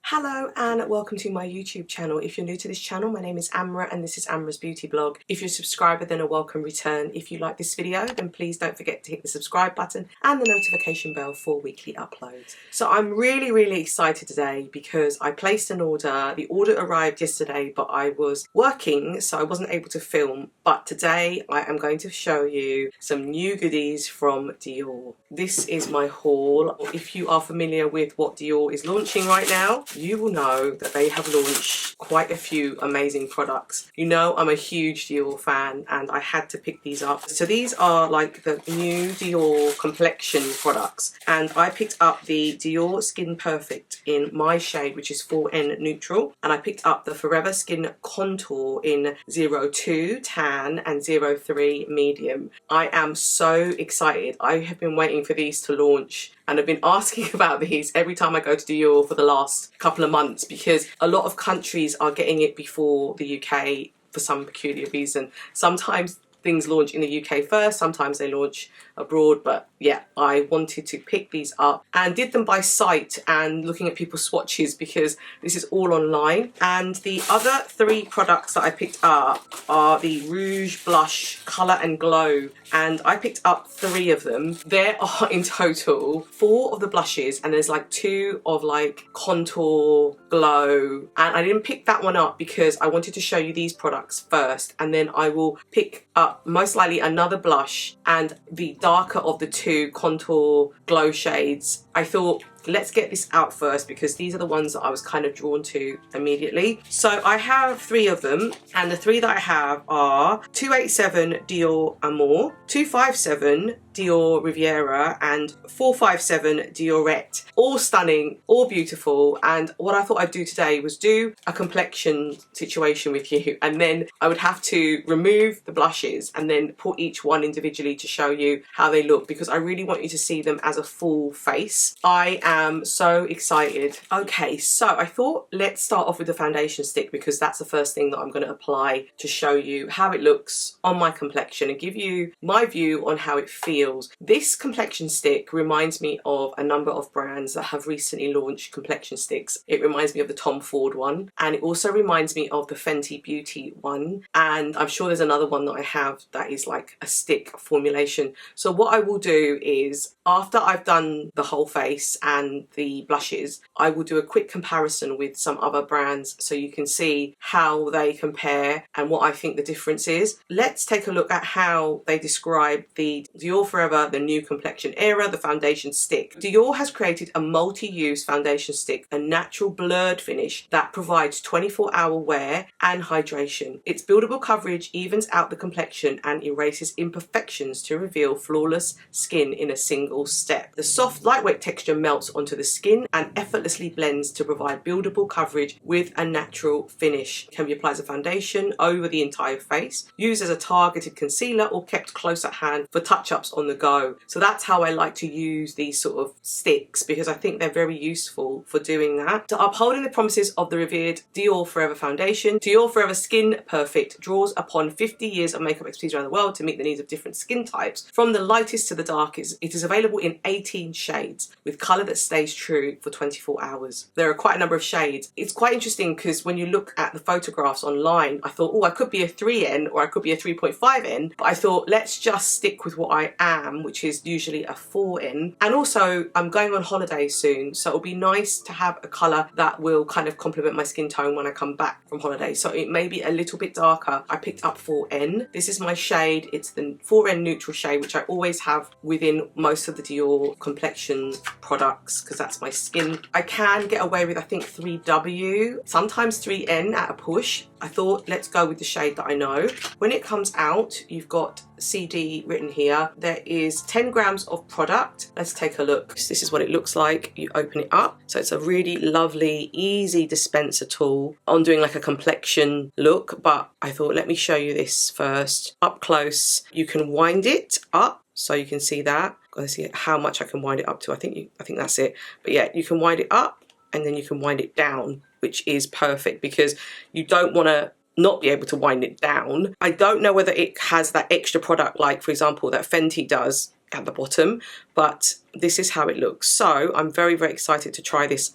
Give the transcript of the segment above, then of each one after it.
Hello and welcome to my YouTube channel. If you're new to this channel, my name is Amra and this is Amra's Beauty Blog. If you're a subscriber, then a welcome return. If you like this video, then please don't forget to hit the subscribe button and the notification bell for weekly uploads. So I'm really excited today because I placed an order. The order arrived yesterday, but I was working, so I wasn't able to film. But today I am going to show you some new goodies from Dior. This is my haul. If you are familiar with what Dior is launching right now, you will know that they have launched quite a few amazing products. You know I'm a huge Dior fan and I had to pick these up. So these are like the new Dior complexion products, and I picked up the Dior Skin Perfect in my shade, which is 4N neutral, and I picked up the Forever Skin Contour in 02 tan and 03 medium. I am so excited. I have been waiting for these to launch and I've been asking about these every time I go to Dior for the last couple of months because a lot of countries are getting it before the UK for some peculiar reason. Sometimes things launch in the UK first, sometimes they launch abroad, but yeah, I wanted to pick these up and did them by sight and looking at people's swatches because this is all online. And the other three products that I picked up are the Rouge Blush Colour and Glow, and I picked up 3 of them. There are in total 4 of the blushes and there's like 2 of like contour glow, and I didn't pick that one up because I wanted to show you these products first, and then I will pick up most likely another blush and the darker of the 2 contour glow shades. I thought, let's get this out first because these are the ones that I was kind of drawn to immediately. So I have 3 of them, and the 3 that I have are 287 DIORAMOUR, 257 Dior Riviera, and 457 DIORETTE. All stunning, all beautiful, and what I thought I'd do today was do a complexion situation with you, and then I would have to remove the blushes and then put each one individually to show you how they look because I really want you to see them as a full face. I am so excited. Okay, so I thought let's start off with the foundation stick because that's the first thing that I'm going to apply to show you how it looks on my complexion and give you my view on how it feels. This complexion stick reminds me of a number of brands that have recently launched complexion sticks. It reminds me of the Tom Ford one, and it also reminds me of the Fenty Beauty one, and I'm sure there's another one that I have that is like a stick formulation. So what I will do is, after I've done the whole face and the blushes, I will do a quick comparison with some other brands so you can see how they compare and what I think the difference is. Let's take a look at how they describe the Dior Forever, the new complexion era, the foundation stick. Dior has created a multi-use foundation stick, a natural blurred finish that provides 24-hour wear and hydration. Its buildable coverage evens out the complexion and erases imperfections to reveal flawless skin in a single step. The soft, lightweight texture melts onto the skin and effortlessly blends to provide buildable coverage with a natural finish. Can be applied as a foundation over the entire face, used as a targeted concealer, or kept close at hand for touch-ups on the go. So that's how I like to use these sort of sticks because I think they're very useful for doing that. So upholding the promises of the revered Dior Forever foundation, Dior Forever Skin Perfect draws upon 50 years of makeup expertise around the world to meet the needs of different skin types. From the lightest to the darkest, it is available in 18 shades with colour that stays true for 24 hours. There are quite a number of shades. It's quite interesting because when you look at the photographs online, I thought, oh, I could be a 3N or I could be a 3.5N, but I thought let's just stick with what I am, which is usually a 4N. And also I'm going on holiday soon, so it'll be nice to have a colour that will kind of complement my skin tone when I come back from holiday. So it may be a little bit darker. I picked up 4N. This is my shade. It's the 4N neutral shade, which I always have within most of the Dior complexion products because that's my skin. I can get away with I think 3W, sometimes 3N at a push. I thought let's go with the shade that I know. When it comes out, you've got CD written here. There is 10 grams of product. Let's take a look. This is what it looks like. You open it up. So it's a really lovely, easy dispenser tool. I'm doing like a complexion look, but I thought let me show you this first. Up close, you can wind it up so you can see that. Gotta see how much I can wind it up to. I think that's it. But yeah, you can wind it up and then you can wind it down, which is perfect because you don't want to not be able to wind it down. I don't know whether it has that extra product like, for example, that Fenty does at the bottom, but this is how it looks. So I'm very excited to try this.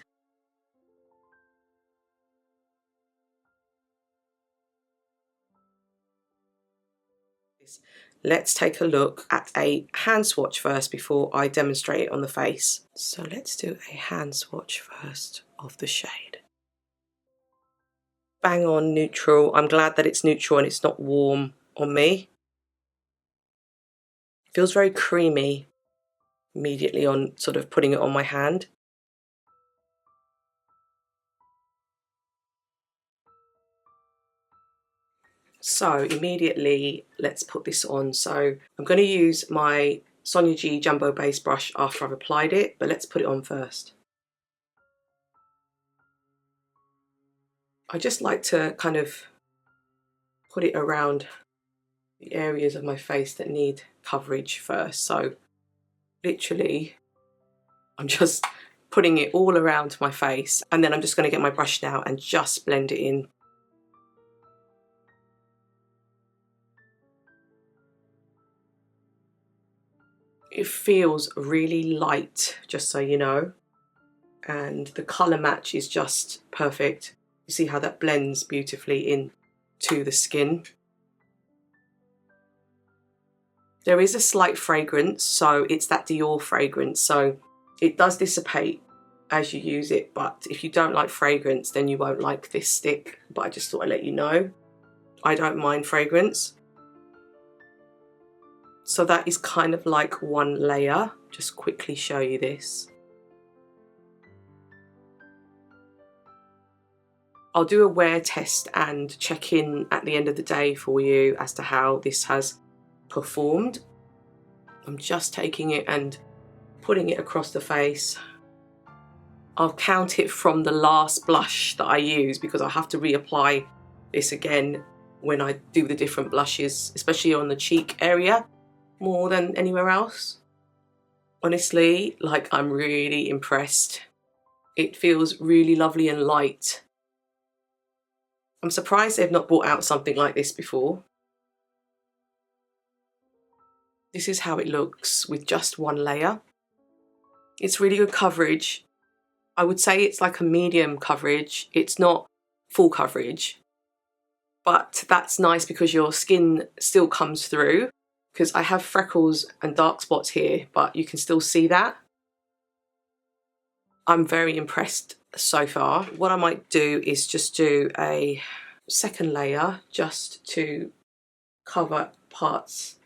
Let's take a look at a hand swatch first before I demonstrate it on the face. So let's do a hand swatch first of the shade. Bang on neutral. I'm glad that it's neutral and it's not warm on me. Feels very creamy immediately on sort of putting it on my hand. So immediately let's put this on. So I'm going to use my Sonia G Jumbo Base brush after I've applied it, but let's put it on first. I just like to kind of put it around the areas of my face that need coverage first. So literally I'm just putting it all around my face, and then I'm just going to get my brush now and just blend it in. It feels really light, just so you know, and the colour match is just perfect. You see how that blends beautifully into the skin. There is a slight fragrance, so it's that Dior fragrance, so it does dissipate as you use it, but if you don't like fragrance then you won't like this stick, but I just thought I'd let you know. I don't mind fragrance. So that is kind of like one layer. Just quickly show you this. I'll do a wear test and check in at the end of the day for you as to how this has performed. I'm just taking it and putting it across the face. I'll count it from the last blush that I use because I have to reapply this again when I do the different blushes, especially on the cheek area, more than anywhere else. Honestly, like, I'm really impressed. It feels really lovely and light. I'm surprised they've not brought out something like this before. This is how it looks with just one layer. It's really good coverage. I would say it's like a medium coverage. It's not full coverage, but that's nice because your skin still comes through, because I have freckles and dark spots here, but you can still see that. I'm very impressed so far. What I might do is just do a second layer just to cover parts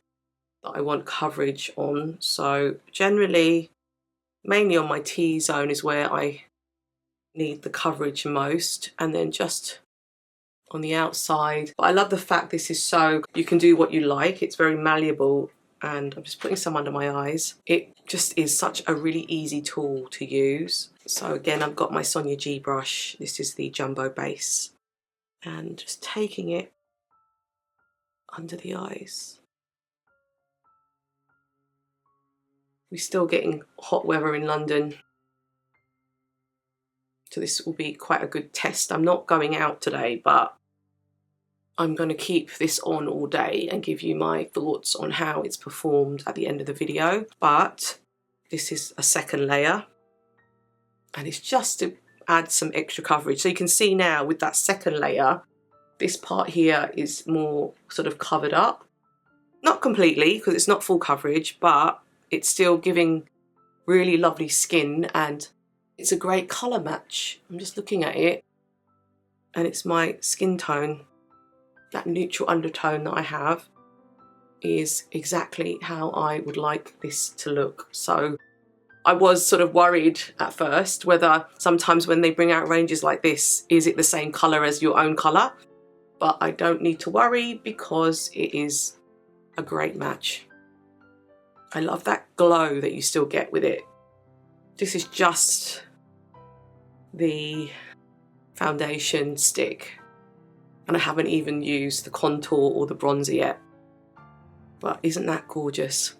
that I want coverage on. So generally, mainly on my T-zone is where I need the coverage most, and then just on the outside. But I love the fact this is so, you can do what you like. It's very malleable, and I'm just putting some under my eyes. It just is such a really easy tool to use. So again, I've got my Sonia G brush. This is the Jumbo Base, and just taking it under the eyes. We're still getting hot weather in London, so this will be quite a good test. I'm not going out today, but I'm going to keep this on all day and give you my thoughts on how it's performed at the end of the video. But this is a second layer, and it's just to add some extra coverage. So you can see now with that second layer, this part here is more sort of covered up. Not completely, because it's not full coverage, but it's still giving really lovely skin, and it's a great colour match. I'm just looking at it, and it's my skin tone. That neutral undertone that I have is exactly how I would like this to look. So I was sort of worried at first whether sometimes when they bring out ranges like this, is it the same colour as your own colour? But I don't need to worry because it is a great match. I love that glow that you still get with it. This is just the foundation stick, and I haven't even used the contour or the bronzer yet. But isn't that gorgeous?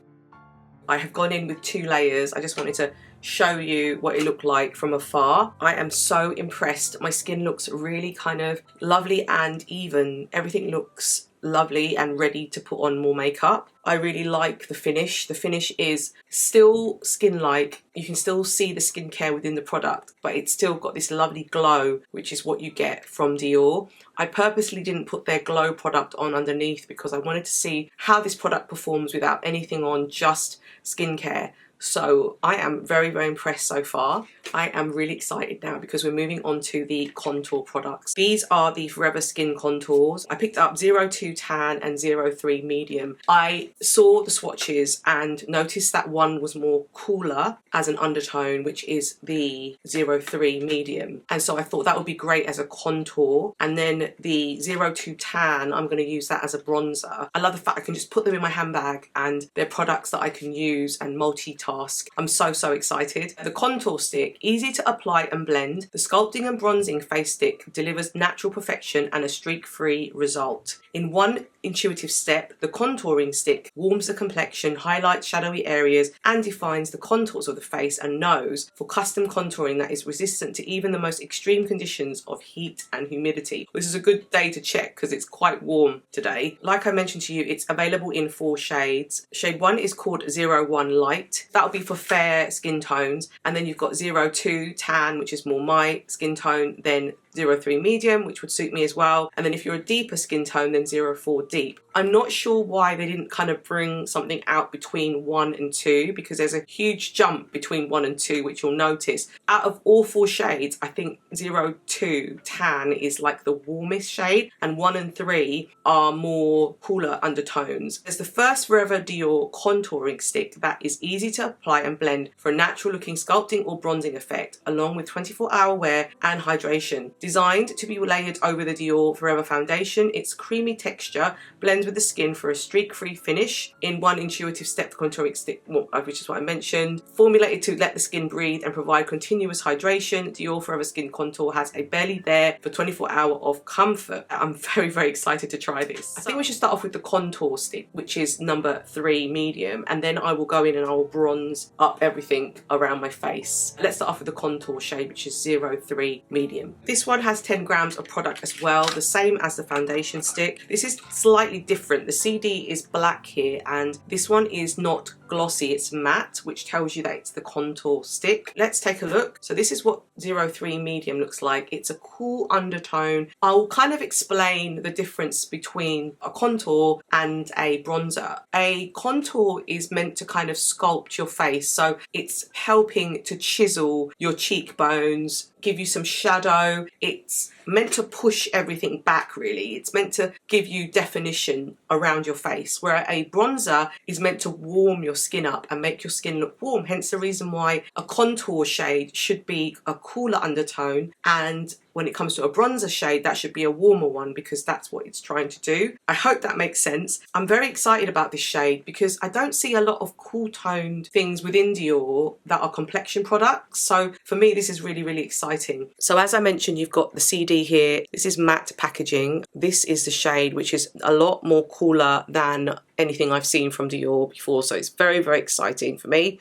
I have gone in with 2 layers. I just wanted to show you what it looked like from afar. I am so impressed. My skin looks really kind of lovely and even. Everything looks lovely and ready to put on more makeup. I really like the finish. The finish is still skin-like. You can still see the skincare within the product, but it's still got this lovely glow, which is what you get from Dior. I purposely didn't put their glow product on underneath because I wanted to see how this product performs without anything on, just skincare. So I am very, very impressed so far. I am really excited now because we're moving on to the contour products. These are the Forever Skin Contours. I picked up 02 Tan and 03 Medium. I saw the swatches and noticed that one was more cooler as an undertone, which is the 03 Medium. And so I thought that would be great as a contour. And then the 02 Tan, I'm going to use that as a bronzer. I love the fact I can just put them in my handbag and they're products that I can use and multitask. I'm so excited. The contour stick, easy to apply and blend. The sculpting and bronzing face stick delivers natural perfection and a streak-free result. In one intuitive step, the contouring stick warms the complexion, highlights shadowy areas, and defines the contours of the face and nose for custom contouring that is resistant to even the most extreme conditions of heat and humidity. This is a good day to check because it's quite warm today. Like I mentioned to you, it's available in 4 shades. Shade 1 is called 01 Light. That'll be for fair skin tones. And then you've got 02 Tan, which is more my skin tone, then 03 Medium, which would suit me as well. And then if you're a deeper skin tone, then 04 Deep. I'm not sure why they didn't kind of bring something out between 1 and 2, because there's a huge jump between 1 and 2, which you'll notice. Out of all 4 shades, I think 02 Tan is like the warmest shade, and 1 and 3 are more cooler undertones. There's the first Forever Dior contouring stick that is easy to apply and blend for a natural looking sculpting or bronzing effect, along with 24-hour wear and hydration. Designed to be layered over the Dior Forever foundation, its creamy texture blends with the skin for a streak-free finish. In one intuitive step, the contouring stick, which is what I mentioned, formulated to let the skin breathe and provide continuous hydration, Dior Forever Skin Contour has a belly there for 24-hour of comfort. I'm very excited to try this. I think we should start off with the contour stick, which is number 3 Medium, and then I will go in and I will bronze up everything around my face. Let's start off with the contour shade, which is 03 Medium. This one has 10 grams of product as well, the same as the foundation stick. This is slightly different. The CD is black here and this one is not glossy, it's matte, which tells you that it's the contour stick. Let's take a look. So this is what 03 Medium looks like. It's a cool undertone. I'll kind of explain the difference between a contour and a bronzer. A contour is meant to kind of sculpt your face, so it's helping to chisel your cheekbones, give you some shadow. It's meant to push everything back, really. It's meant to give you definition around your face, where a bronzer is meant to warm your skin up and make your skin look warm. Hence the reason why a contour shade should be a cooler undertone, and when it comes to a bronzer shade, that should be a warmer one, because that's what it's trying to do. I hope that makes sense. I'm very excited about this shade because I don't see a lot of cool toned things within Dior that are complexion products. So for me, this is really exciting. So as I mentioned, you've got the CD here. This is matte packaging. This is the shade, which is a lot more cooler than anything I've seen from Dior before. So it's very exciting for me.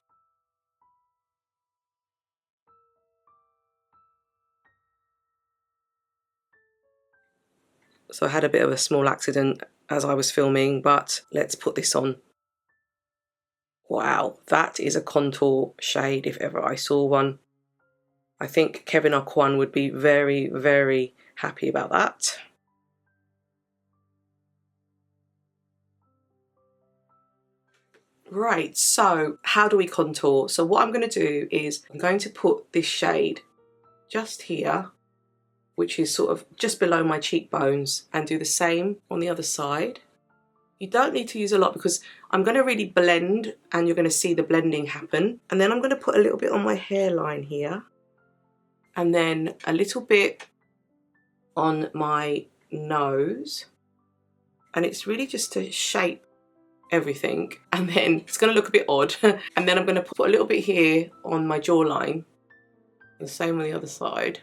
So I had a bit of a small accident as I was filming, but let's put this on. Wow, that is a contour shade if ever I saw one. I think Kevin Aucoin would be very happy about that. Right, so how do we contour? So what I'm going to do is I'm going to put this shade just here, which is sort of just below my cheekbones, and do the same on the other side. You don't need to use a lot because I'm going to really blend and you're going to see the blending happen. And then I'm going to put a little bit on my hairline here, and then a little bit on my nose. And it's really just to shape everything. And then it's going to look a bit odd. And then I'm going to put a little bit here on my jawline. The same on the other side.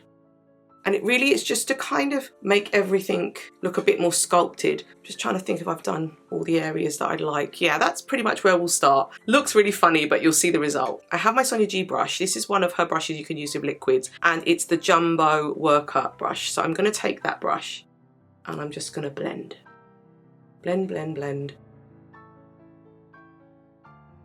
And it really is just to kind of make everything look a bit more sculpted. Just trying to think if I've done all the areas that I'd like. Yeah, that's pretty much where we'll start. Looks really funny, but you'll see the result. I have my Sonia G brush. This is one of her brushes you can use with liquids, and it's the Jumbo Worker brush. So I'm going to take that brush and I'm just going to blend. Blend, blend, blend.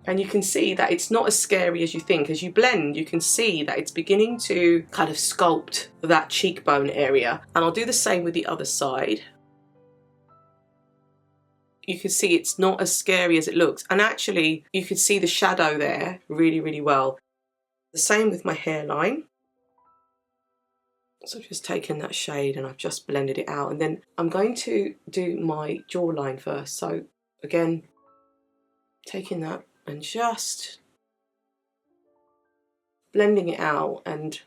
And you can see that it's not as scary as you think. As you blend, you can see that it's beginning to kind of sculpt that cheekbone area. And I'll do the same with the other side. You can see it's not as scary as it looks. And actually, you can see the shadow there really, really well. The same with my hairline. So I've just taken that shade and I've just blended it out. And then I'm going to do my jawline first. So again, taking that and just blending it out, and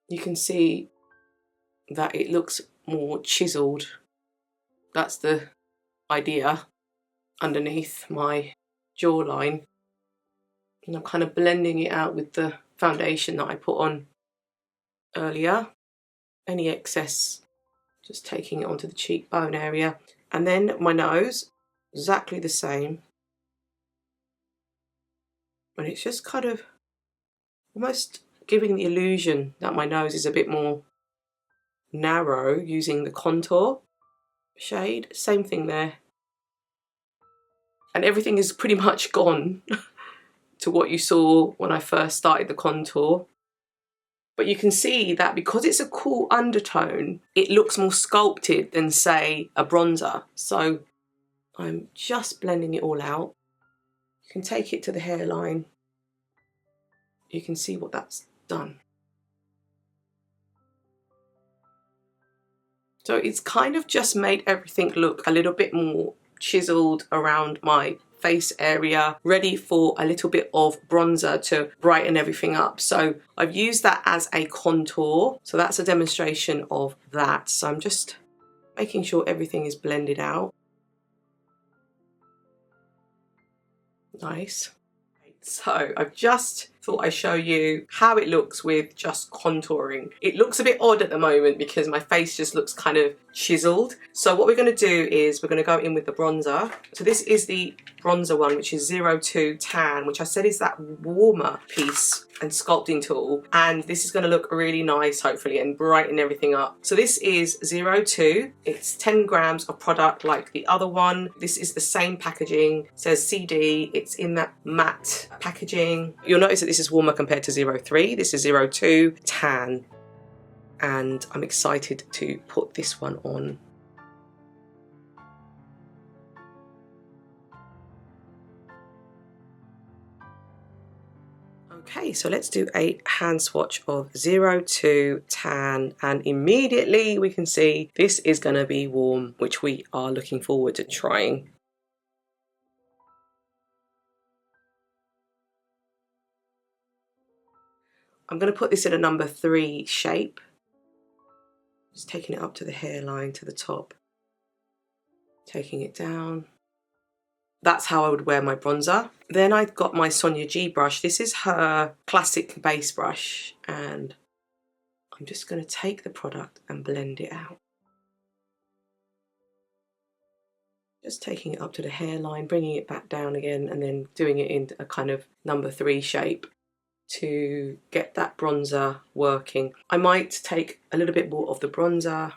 you can see that it looks more chiseled. That's the idea underneath my jawline. And I'm kind of blending it out with the foundation that I put on earlier. Any excess, just taking it onto the cheekbone area. And then my nose, exactly the same. And it's just kind of almost giving the illusion that my nose is a bit more narrow using the contour shade. Same thing there. And everything is pretty much gone to what you saw when I first started the contour. But you can see that because it's a cool undertone, it looks more sculpted than, say, a bronzer. So I'm just blending it all out. You can take it to the hairline. You can see what that's done. So it's kind of just made everything look a little bit more chiseled around my face area, ready for a little bit of bronzer to brighten everything up. So I've used that as a contour. So that's a demonstration of that. So I'm just making sure everything is blended out. Nice. So I've just thought I'd show you how it looks with just contouring. It looks a bit odd at the moment because my face just looks kind of chiseled. So what we're going to do is we're going to go in with the bronzer. So this is the bronzer one, which is 02 Tan, which I said is that warmer piece and sculpting tool. And this is going to look really nice, hopefully, and brighten everything up. So this is 02. It's 10 grams of product like the other one. This is the same packaging. It says CD. It's in that matte packaging. You'll notice that this is warmer compared to 03. This is 02 Tan. And I'm excited to put this one on. Okay, so let's do a hand swatch of 02 Tan, and immediately we can see this is going to be warm, which we are looking forward to trying. I'm going to put this in a number 3 shape. Just taking it up to the hairline, to the top. Taking it down. That's how I would wear my bronzer. Then I've got my Sonia G brush. This is her classic base brush. And I'm just going to take the product and blend it out. Just taking it up to the hairline, bringing it back down again, and then doing it in a kind of number 3 shape to get that bronzer working. I might take a little bit more of the bronzer.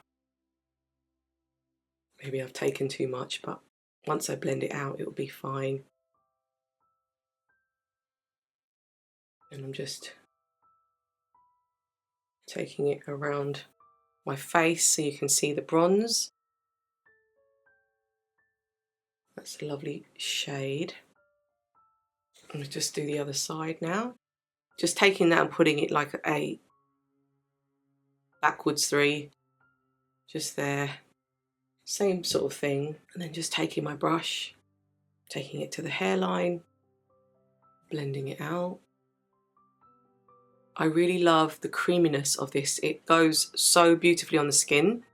Maybe I've taken too much, but once I blend it out, it will be fine. And I'm just taking it around my face so you can see the bronze. That's a lovely shade. I'm going to just do the other side now. Just taking that and putting it like a backwards 3, just there. Same sort of thing. And then just taking my brush, taking it to the hairline, blending it out. I really love the creaminess of this. It goes so beautifully on the skin.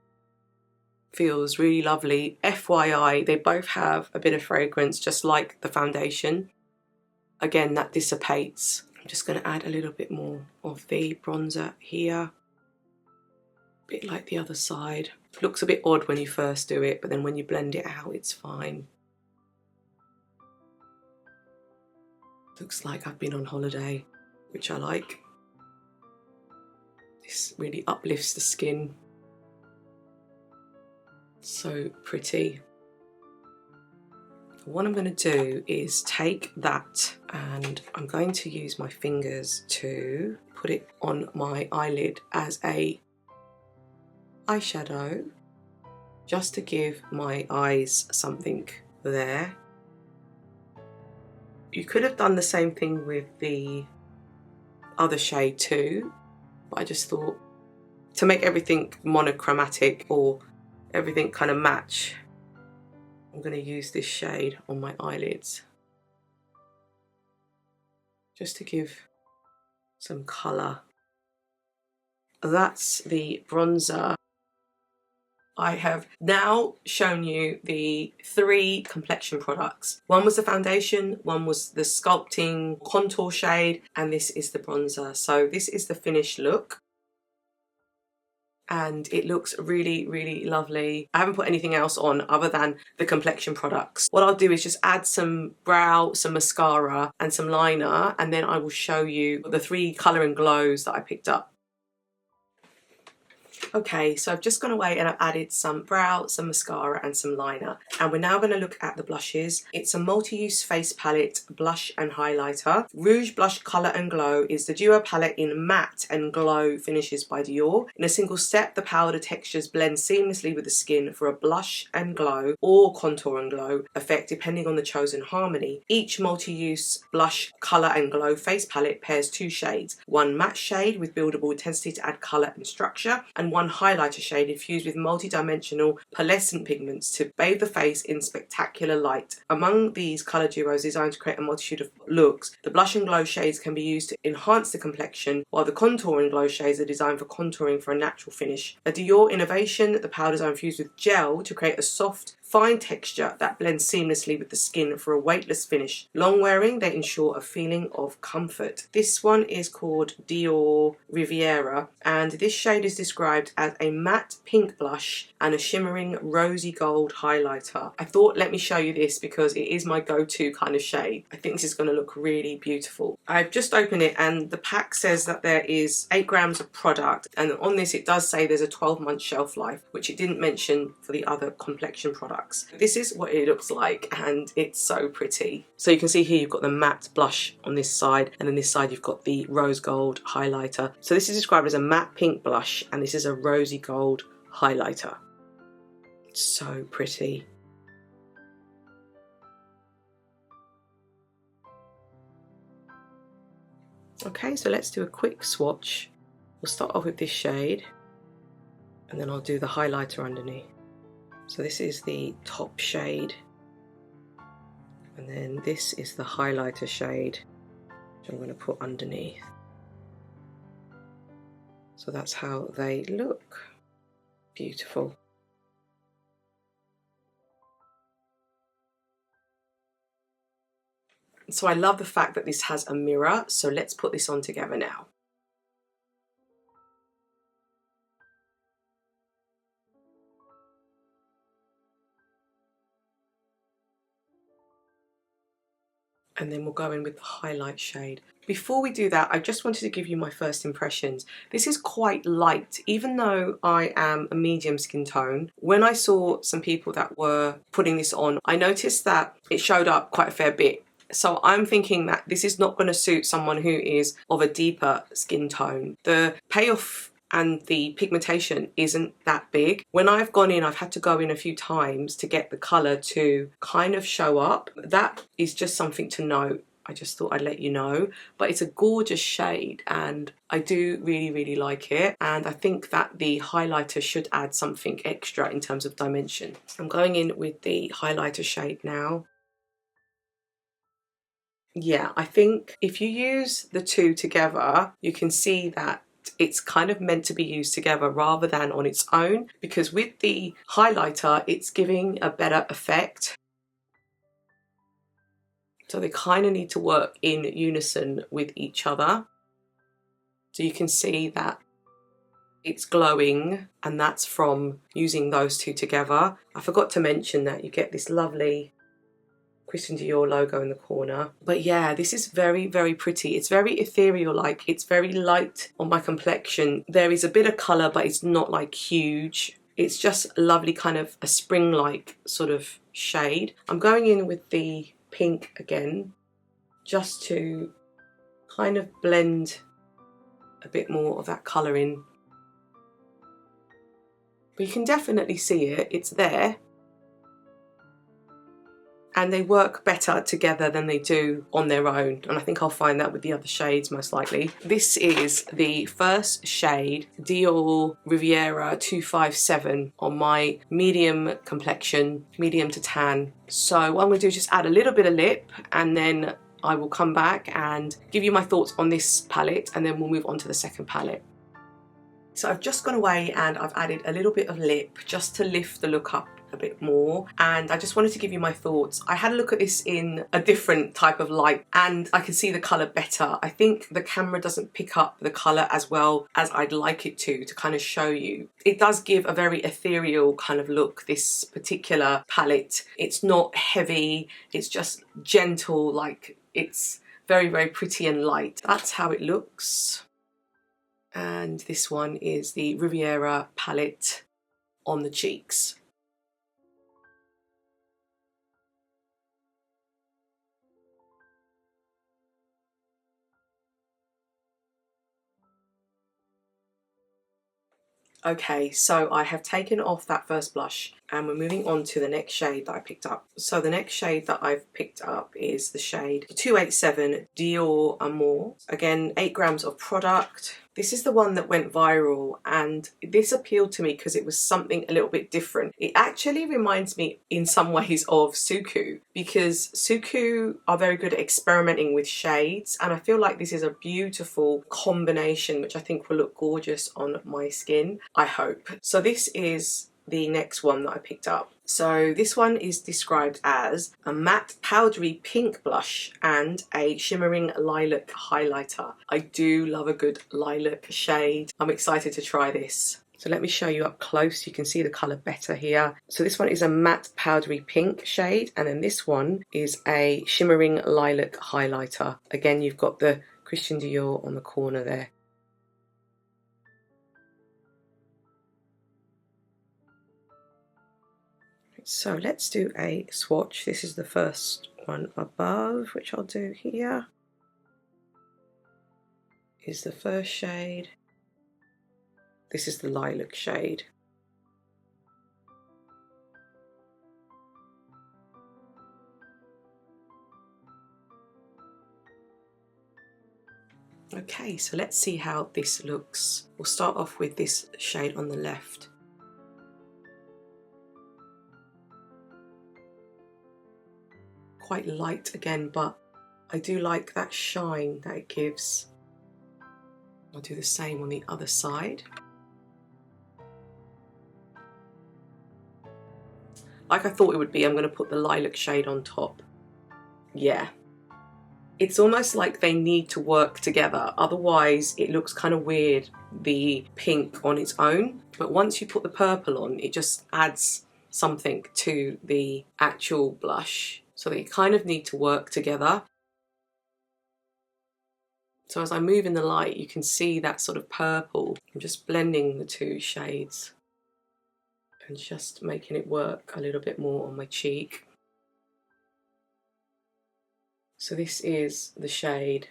Feels really lovely. FYI, they both have a bit of fragrance, just like the foundation. Again, that dissipates. I'm just going to add a little bit more of the bronzer here. A bit like the other side. It looks a bit odd when you first do it, but then when you blend it out, it's fine. Looks like I've been on holiday, which I like. This really uplifts the skin. So pretty. What I'm going to do is take that and I'm going to use my fingers to put it on my eyelid as a eyeshadow, just to give my eyes something there. You could have done the same thing with the other shade too, but I just thought to make everything monochromatic or everything kind of match, I'm going to use this shade on my eyelids just to give some colour. That's the bronzer. I have now shown you the 3 complexion products. One was the foundation, one was the sculpting contour shade, and this is the bronzer. So this is the finished look. And it looks really, really lovely. I haven't put anything else on other than the complexion products. What I'll do is just add some brow, some mascara and some liner, and then I will show you the 3 Colour and Glows that I picked up. Okay, so I've just gone away and I've added some brow, some mascara and some liner. And we're now going to look at the blushes. It's a multi-use face palette, blush and highlighter. Rouge Blush Colour and Glow is the duo palette in matte and glow finishes by Dior. In a single step, the powder textures blend seamlessly with the skin for a blush and glow or contour and glow effect depending on the chosen harmony. Each multi-use blush, colour and glow face palette pairs 2 shades. One matte shade with buildable intensity to add colour and structure, and one highlighter shade infused with multi-dimensional pearlescent pigments to bathe the face in spectacular light. Among these colour duos designed to create a multitude of looks, the blush and glow shades can be used to enhance the complexion, while the contour and glow shades are designed for contouring for a natural finish. A Dior innovation, the powders are infused with gel to create a soft, fine texture that blends seamlessly with the skin for a weightless finish. Long wearing, they ensure a feeling of comfort. This one is called Dior Riviera, and this shade is described as a matte pink blush and a shimmering rosy gold highlighter. I thought, let me show you this because it is my go-to kind of shade. I think this is going to look really beautiful. I've just opened it and the pack says that there is 8 grams of product, and on this it does say there's a 12-month shelf life, which it didn't mention for the other complexion products. This is what it looks like and it's so pretty. So you can see here you've got the matte blush on this side, and then this side you've got the rose gold highlighter. So this is described as a matte pink blush and this is a rosy gold highlighter. It's so pretty. Okay, so let's do a quick swatch. We'll start off with this shade and then I'll do the highlighter underneath. So this is the top shade, and then this is the highlighter shade, which I'm going to put underneath. So that's how they look. Beautiful. So I love the fact that this has a mirror, so let's put this on together now. And then we'll go in with the highlight shade. Before we do that, I just wanted to give you my first impressions. This is quite light, even though I am a medium skin tone. When I saw some people that were putting this on, I noticed that it showed up quite a fair bit. So I'm thinking that this is not going to suit someone who is of a deeper skin tone. The payoff and the pigmentation isn't that big. When I've gone in, I've had to go in a few times to get the colour to kind of show up. That is just something to note. I just thought I'd let you know. But it's a gorgeous shade and I do really, really like it. And I think that the highlighter should add something extra in terms of dimension. I'm going in with the highlighter shade now. Yeah, I think if you use the two together, you can see that it's kind of meant to be used together rather than on its own, because with the highlighter it's giving a better effect. So they kind of need to work in unison with each other. So you can see that it's glowing, and that's from using those two together. I forgot to mention that you get this lovely Christian Dior logo in the corner. But yeah, this is very, very pretty. It's very ethereal, like it's very light on my complexion. There is a bit of colour, but it's not like huge. It's just lovely, kind of a spring-like sort of shade. I'm going in with the pink again, just to kind of blend a bit more of that colour in. But you can definitely see it, it's there. And they work better together than they do on their own. And I think I'll find that with the other shades most likely. This is the first shade, Dior Riviera 257 on my medium complexion, medium to tan. So what I'm going to do is just add a little bit of lip, and then I will come back and give you my thoughts on this palette, and then we'll move on to the second palette. So I've just gone away and I've added a little bit of lip just to lift the look up a bit more, and I just wanted to give you my thoughts. I had a look at this in a different type of light and I can see the colour better. I think the camera doesn't pick up the colour as well as I'd like it to kind of show you. It does give a very ethereal kind of look, this particular palette. It's not heavy, it's just gentle, like it's very, very pretty and light. That's how it looks. And this one is the Riviera palette on the cheeks. Okay, so I have taken off that first blush and we're moving on to the next shade that I picked up. So the next shade that I've picked up is the shade 287 DIORAMOUR. Again, 8 grams of product. This is the one that went viral, and this appealed to me because it was something a little bit different. It actually reminds me in some ways of Suku, because Suku are very good at experimenting with shades, and I feel like this is a beautiful combination which I think will look gorgeous on my skin, I hope. So this is the next one that I picked up. So this one is described as a matte powdery pink blush and a shimmering lilac highlighter. I do love a good lilac shade. I'm excited to try this. So let me show you up close. You can see the colour better here. So this one is a matte powdery pink shade, and then this one is a shimmering lilac highlighter. Again, you've got the Christian Dior on the corner there. So let's do a swatch. This is the first one above, which I'll do here. Is the first shade. This is the lilac shade. Okay, so let's see how this looks. We'll start off with this shade on the left. Quite light again, but I do like that shine that it gives. I'll do the same on the other side. Like I thought it would be, I'm going to put the lilac shade on top. Yeah. It's almost like they need to work together, otherwise it looks kind of weird, the pink on its own. But once you put the purple on, it just adds something to the actual blush. So they kind of need to work together. So as I move in the light, you can see that sort of purple. I'm just blending the two shades and just making it work a little bit more on my cheek. So this is the shade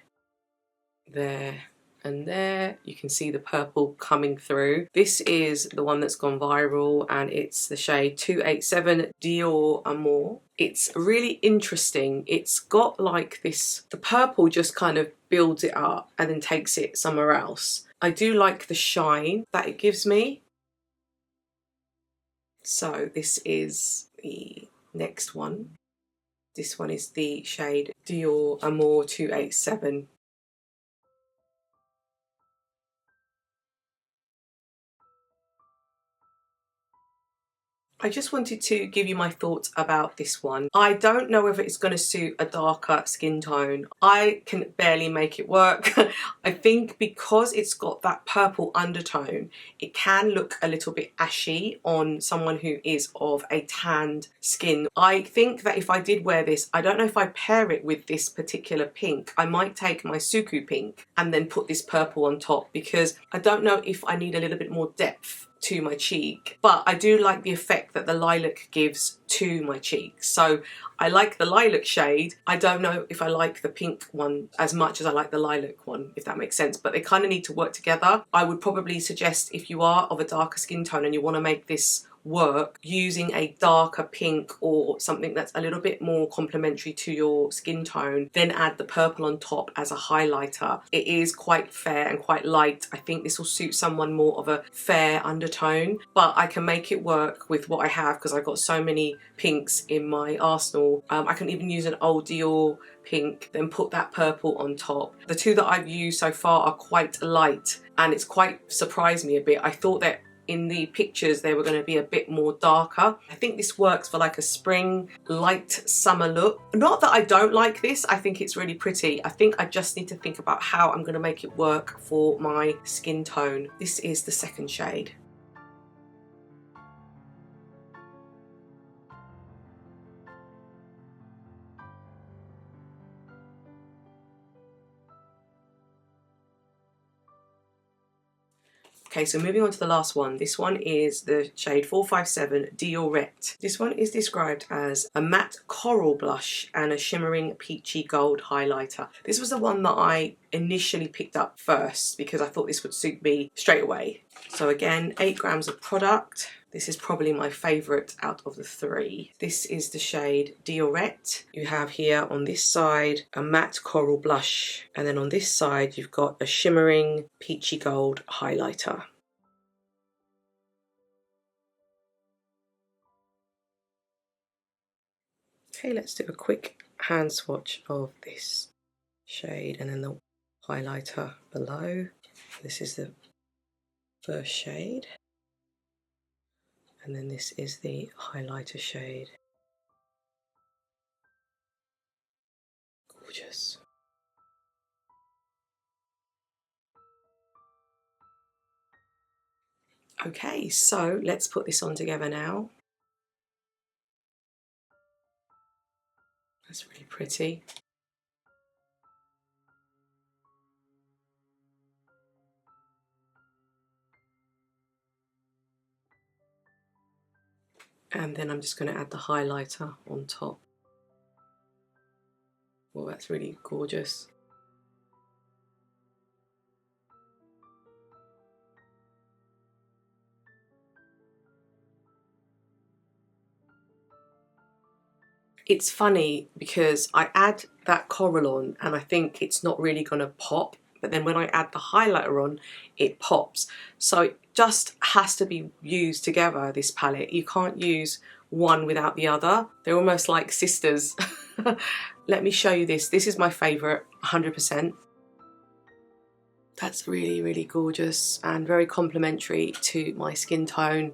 there and there. You can see the purple coming through. This is the one that's gone viral, and it's the shade 287 DIORAMOUR. It's really interesting. It's got like this, the purple just kind of builds it up and then takes it somewhere else. I do like the shine that it gives me. So this is the next one. This one is the shade DIORAMOUR 287. I just wanted to give you my thoughts about this one. I don't know whether it's going to suit a darker skin tone. I can barely make it work. I think because it's got that purple undertone, it can look a little bit ashy on someone who is of a tanned skin. I think that if I did wear this, I don't know if I pair it with this particular pink. I might take my Suku pink and then put this purple on top, because I don't know if I need a little bit more depth to my cheek, but I do like the effect that the lilac gives to my cheeks. So I like the lilac shade. I don't know if I like the pink one as much as I like the lilac one, if that makes sense, but they kind of need to work together. I would probably suggest, if you are of a darker skin tone and you want to make this work, using a darker pink or something that's a little bit more complementary to your skin tone, then add the purple on top as a highlighter. It is quite fair and quite light. I think this will suit someone more of a fair undertone, but I can make it work with what I have because I've got so many pinks in my arsenal. I can even use an old Dior pink, then put that purple on top. The two that I've used so far are quite light, and it's quite surprised me a bit. I thought that in the pictures they were going to be a bit more darker. I think this works for like a spring, light summer look. Not that I don't like this, I think it's really pretty. I think I just need to think about how I'm going to make it work for my skin tone. This is the second shade. Okay, so moving on to the last one. This one is the shade 457 DIORETTE. This one is described as a matte coral blush and a shimmering peachy gold highlighter. This was the one that I initially picked up first because I thought this would suit me straight away. So again, 8 grams of product. This is probably my favourite out of the 3. This is the shade DIORETTE. You have here on this side a matte coral blush, and then on this side you've got a shimmering peachy gold highlighter. Okay, let's do a quick hand swatch of this shade and then the highlighter below. This is the first shade. And then this is the highlighter shade. Gorgeous. Okay, so let's put this on together now. That's really pretty. And then I'm just going to add the highlighter on top. Well, that's really gorgeous. It's funny because I add that coral on and I think it's not really going to pop, but then when I add the highlighter on, it pops. So it just has to be used together, this palette. You can't use one without the other. They're almost like sisters. Let me show you this. This is my favourite, 100%. That's really, really gorgeous and very complementary to my skin tone.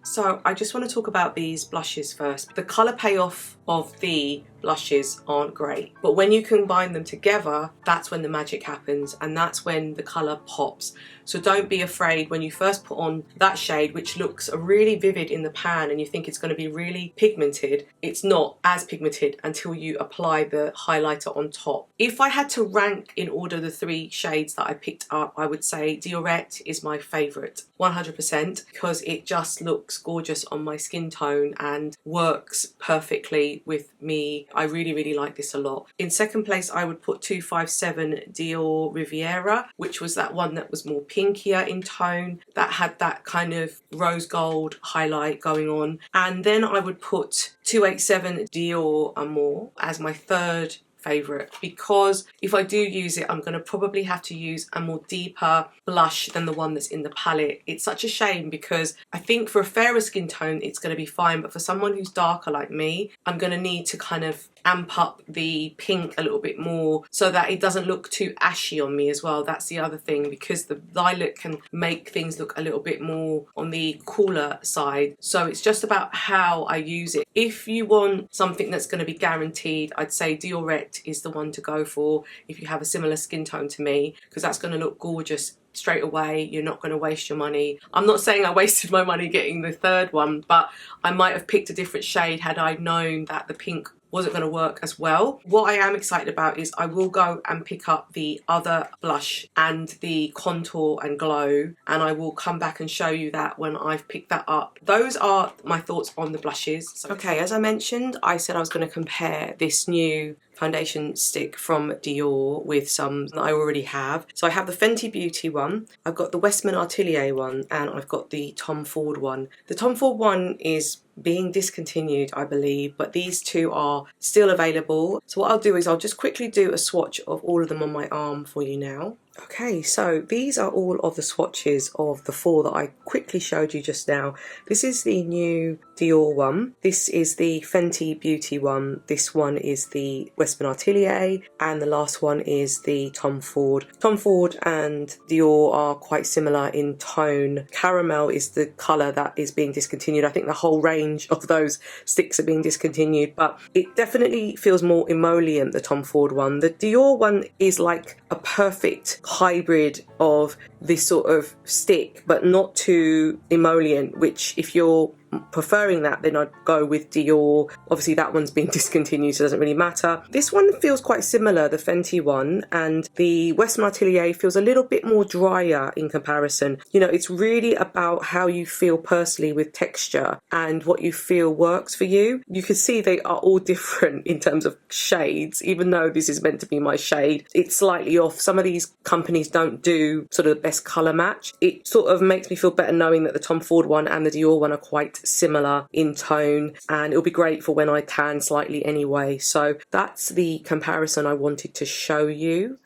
So I just want to talk about these blushes first. The colour payoff of the blushes aren't great, but when you combine them together, that's when the magic happens and that's when the colour pops. So don't be afraid when you first put on that shade, which looks really vivid in the pan and you think it's going to be really pigmented. It's not as pigmented until you apply the highlighter on top. If I had to rank in order the 3 shades that I picked up, I would say DIORETTE is my favourite, 100%, because it just looks gorgeous on my skin tone and works perfectly with me. I really, really like this a lot. In second place, I would put 257 Dior Riviera, which was that one that was more pinkier in tone, that had that kind of rose gold highlight going on. And then I would put 287 DIORAMOUR as my third favourite, because if I do use it, I'm going to probably have to use a more deeper blush than the one that's in the palette. It's such a shame because I think for a fairer skin tone it's going to be fine, but for someone who's darker like me, I'm going to need to kind of amp up the pink a little bit more so that it doesn't look too ashy on me as well. That's the other thing, because the lilac can make things look a little bit more on the cooler side. So it's just about how I use it. If you want something that's going to be guaranteed, I'd say DIORETTE is the one to go for if you have a similar skin tone to me, because that's going to look gorgeous straight away. You're not going to waste your money. I'm not saying I wasted my money getting the third one, but I might have picked a different shade had I known that the pink wasn't going to work as well. What I am excited about is I will go and pick up the other blush and the contour and glow, and I will come back and show you that when I've picked that up. Those are my thoughts on the blushes. So, okay, as I mentioned, I said I was going to compare this new foundation stick from Dior with some that I already have. So I have the Fenty Beauty one, I've got the Westman Atelier one, and I've got the Tom Ford one. The Tom Ford one is being discontinued, I believe, but these two are still available. So what I'll do is I'll just quickly do a swatch of all of them on my arm for you now. Okay, so these are all of the swatches of the four that I quickly showed you just now. This is the new Dior one, this is the Fenty Beauty one, this one is the Westman Atelier, and the last one is the Tom Ford. Tom Ford and Dior are quite similar in tone. Caramel is the colour that is being discontinued. I think the whole range of those sticks are being discontinued, but it definitely feels more emollient, the Tom Ford one. The Dior one is like a perfect hybrid of this sort of stick, but not too emollient, which if you're preferring that, then I'd go with Dior. Obviously that one's been discontinued, so it doesn't really matter. This one feels quite similar, the Fenty one, and the Westman Atelier feels a little bit more drier in comparison. You know, it's really about how you feel personally with texture and what you feel works for you. You can see they are all different in terms of shades, even though this is meant to be my shade. It's slightly off. Some of these companies don't do sort of the best colour match. It sort of makes me feel better knowing that the Tom Ford one and the Dior one are quite similar in tone, and it'll be great for when I tan slightly anyway. So that's the comparison I wanted to show you.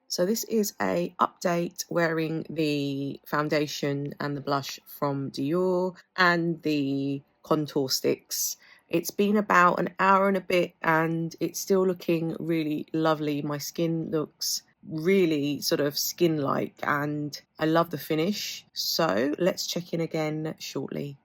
So this is a update wearing the foundation and the blush from Dior and the contour sticks. It's been about an hour and a bit and it's still looking really lovely. My skin looks really sort of skin-like and I love the finish. So let's check in again shortly.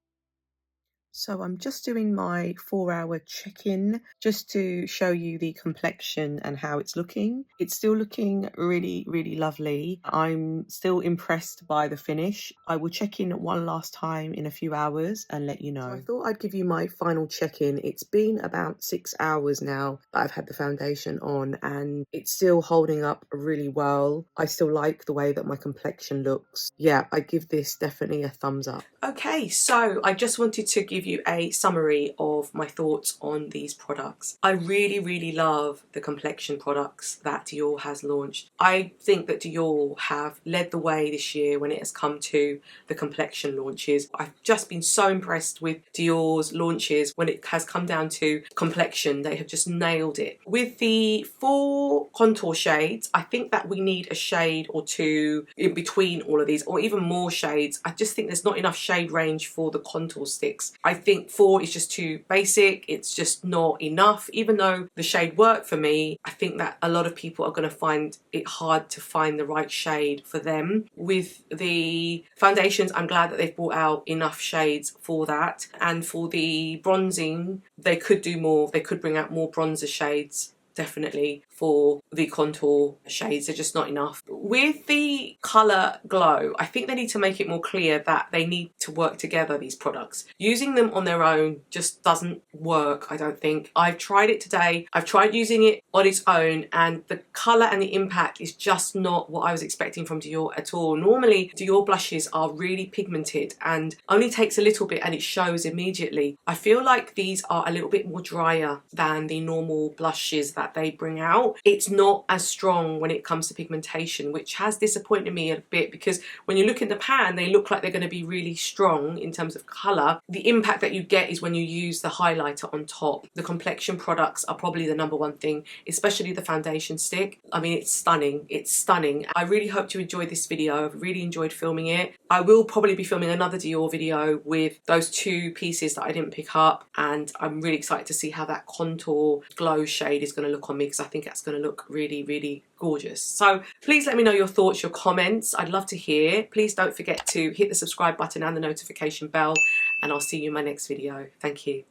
So I'm just doing my 4-hour check-in just to show you the complexion and how it's looking. It's still looking really, really lovely. I'm still impressed by the finish. I will check in one last time in a few hours and let you know. So I thought I'd give you my final check-in. It's been about 6 hours now that I've had the foundation on and it's still holding up really well. I still like the way that my complexion looks. Yeah, I give this definitely a thumbs up. Okay, so I just wanted to give you a summary of my thoughts on these products. I really, really love the complexion products that Dior has launched. I think that Dior have led the way this year when it has come to the complexion launches. I've just been so impressed with Dior's launches when it has come down to complexion. They have just nailed it. With the 4 contour shades, I think that we need a shade or two in between all of these, or even more shades. I just think there's not enough shade range for the contour sticks. I think 4 is just too basic. It's just not enough. Even though the shade worked for me, I think that a lot of people are going to find it hard to find the right shade for them. With the foundations, I'm glad that they've brought out enough shades for that. And for the bronzing, they could do more. They could bring out more bronzer shades, definitely, for the contour shades. They're just not enough. With the Colour Glow, I think they need to make it more clear that they need to work together, these products. Using them on their own just doesn't work, I don't think. I've tried it today. I've tried using it on its own and the colour and the impact is just not what I was expecting from Dior at all. Normally, Dior blushes are really pigmented and only takes a little bit and it shows immediately. I feel like these are a little bit more drier than the normal blushes that they bring out. It's not as strong when it comes to pigmentation, which has disappointed me a bit because when you look in the pan, they look like they're going to be really strong in terms of colour. The impact that you get is when you use the highlighter on top. The complexion products are probably the #1 thing, especially the foundation stick. I mean, it's stunning. It's stunning. I really hope you enjoyed this video. I've really enjoyed filming it. I will probably be filming another Dior video with those 2 pieces that I didn't pick up, and I'm really excited to see how that contour glow shade is going to look on me because I think that's going to look really, really gorgeous. So please let me know your thoughts, your comments. I'd love to hear. Please don't forget to hit the subscribe button and the notification bell, and I'll see you in my next video. Thank you.